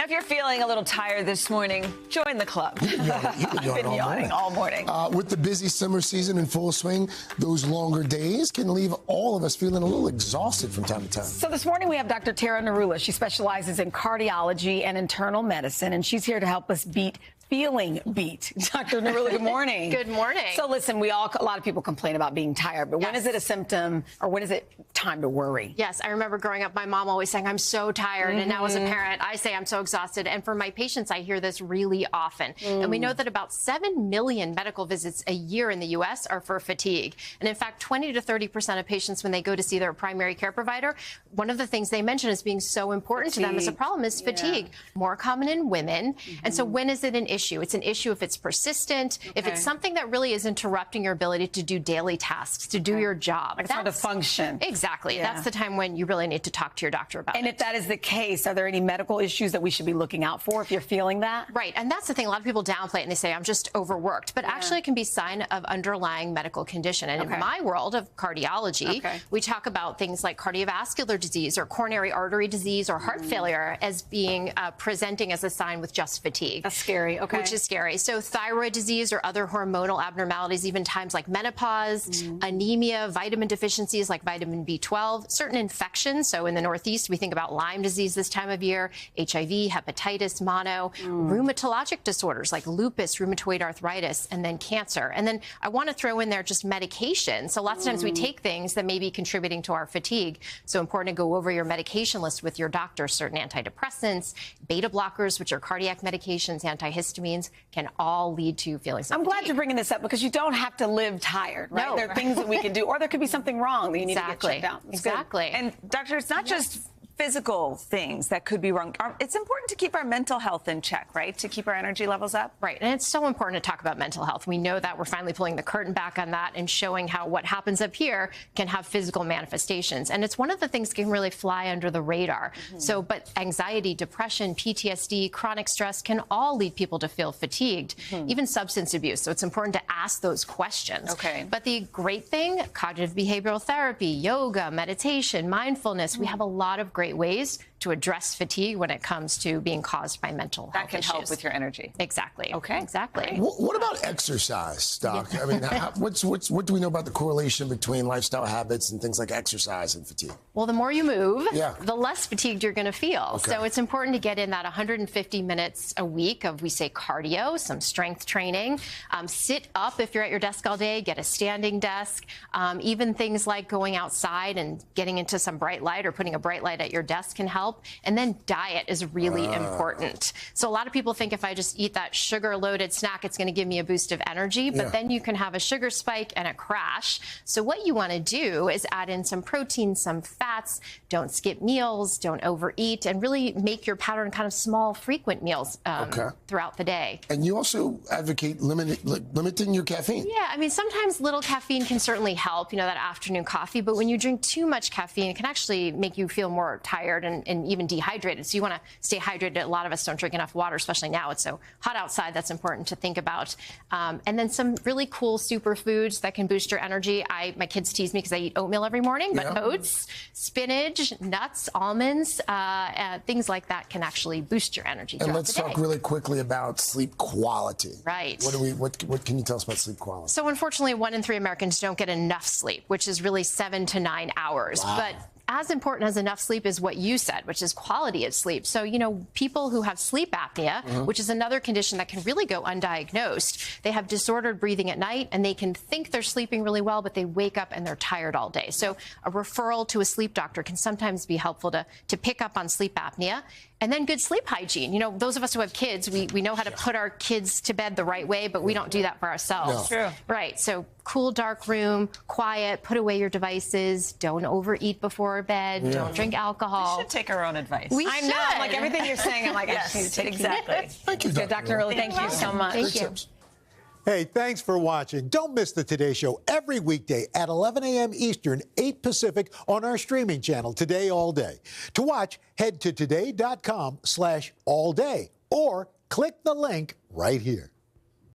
if you're feeling a little tired this morning, join the club. I've been yawning all morning. With the busy summer season in full swing, those longer days can leave all of us feeling a little exhausted from time to time. So this morning we have Dr. Narula. She specializes in cardiology and internal medicine, and she's here to help us feeling beat. Dr. Narula, good morning. Good morning. So listen, a lot of people complain about being tired, but when is it a symptom or when is it time to worry? Yes, I remember growing up, my mom always saying, I'm so tired. And now as a parent, I say I'm so exhausted. And for my patients, I hear this really often. And we know that about 7 million medical visits a year in the U.S. are for fatigue. And in fact, 20 to 30% of patients, when they go to see their primary care provider, one of the things they mention as being so important to them as a problem is fatigue. More common in women. And so when is it an issue? It's an issue if it's persistent, if it's something that really is interrupting your ability to do daily tasks, to do your job. Like it's hard to function. Exactly. Yeah. That's the time when you really need to talk to your doctor about it. And if that is the case, are there any medical issues that we should be looking out for if you're feeling that? Right. And that's the thing. A lot of people downplay it and they say, I'm just overworked. But actually it can be a sign of underlying medical condition. And in my world of cardiology, we talk about things like cardiovascular disease or coronary artery disease or heart failure as being presenting as a sign with just fatigue. That's scary. Which is scary. So thyroid disease or other hormonal abnormalities, even times like menopause, anemia, vitamin deficiencies like vitamin B12, certain infections. So in the Northeast, we think about Lyme disease this time of year, HIV, hepatitis, mono, rheumatologic disorders like lupus, rheumatoid arthritis, and then cancer. And then I want to throw in there just medication. So lots of times we take things that may be contributing to our fatigue. So important to go over your medication list with your doctor, certain antidepressants, beta blockers, which are cardiac medications, antihistamines, can all lead to feelings of I'm fatigue. glad you're bringing this up because you don't have to live tired, right? No. There are things that we can do, or there could be something wrong that you need to get checked out. Exactly. And doctor, it's not just physical things that could be wrong. It's important to keep our mental health in check, right? To keep our energy levels up. Right. And it's so important to talk about mental health. We know that we're finally pulling the curtain back on that and showing how what happens up here can have physical manifestations. And it's one of the things that can really fly under the radar. So, but anxiety, depression, PTSD, chronic stress can all lead people to feel fatigued, even substance abuse. So it's important to ask those questions. But the great thing, cognitive behavioral therapy, yoga, meditation, mindfulness, we have a lot of great ways to address fatigue when it comes to being caused by mental health issues. That can help with your energy. Exactly. Exactly. What about exercise, Doc? I mean, what do we know about the correlation between lifestyle habits and things like exercise and fatigue? Well, the more you move, the less fatigued you're going to feel. So it's important to get in that 150 minutes a week of, we say, cardio, some strength training. Sit up if you're at your desk all day, get a standing desk. Even things like going outside and getting into some bright light or putting a bright light at your desk can help. And then diet is really important. So a lot of people think if I just eat that sugar-loaded snack, it's going to give me a boost of energy. But then you can have a sugar spike and a crash. So what you want to do is add in some protein, some fats. Don't skip meals. Don't overeat. And really make your pattern kind of small, frequent meals throughout the day. And you also advocate limiting your caffeine. Yeah, I mean, sometimes little caffeine can certainly help, you know, that afternoon coffee. But when you drink too much caffeine, it can actually make you feel more tired and even dehydrated. So you want to stay hydrated. A lot of us don't drink enough water, especially now. It's so hot outside. That's important to think about. And then some really cool superfoods that can boost your energy. My kids tease me because I eat oatmeal every morning, but oats, spinach, nuts, almonds, things like that can actually boost your energy. And let's talk really quickly about sleep quality. Right. What can you tell us about sleep quality? So unfortunately, 1 in 3 Americans don't get enough sleep, which is really 7 to 9 hours. But as important as enough sleep is what you said, which is quality of sleep. So, you know, people who have sleep apnea, which is another condition that can really go undiagnosed, they have disordered breathing at night and they can think they're sleeping really well, but they wake up and they're tired all day. So a referral to a sleep doctor can sometimes be helpful to pick up on sleep apnea. And then good sleep hygiene. You know, those of us who have kids, we know how to put our kids to bed the right way, but we don't do that for ourselves. True. Right. So cool, dark room, quiet, put away your devices, don't overeat before bed, don't drink alcohol. We should take our own advice. I know. I'm like, everything you're saying, I'm like, I just need to take exactly. Thank you, Dr. Narula, thank you so much. Thank you. Hey, thanks for watching. Don't miss the Today Show every weekday at 11 a.m. Eastern, 8 Pacific on our streaming channel, Today All Day. To watch, head to today.com/allday or click the link right here.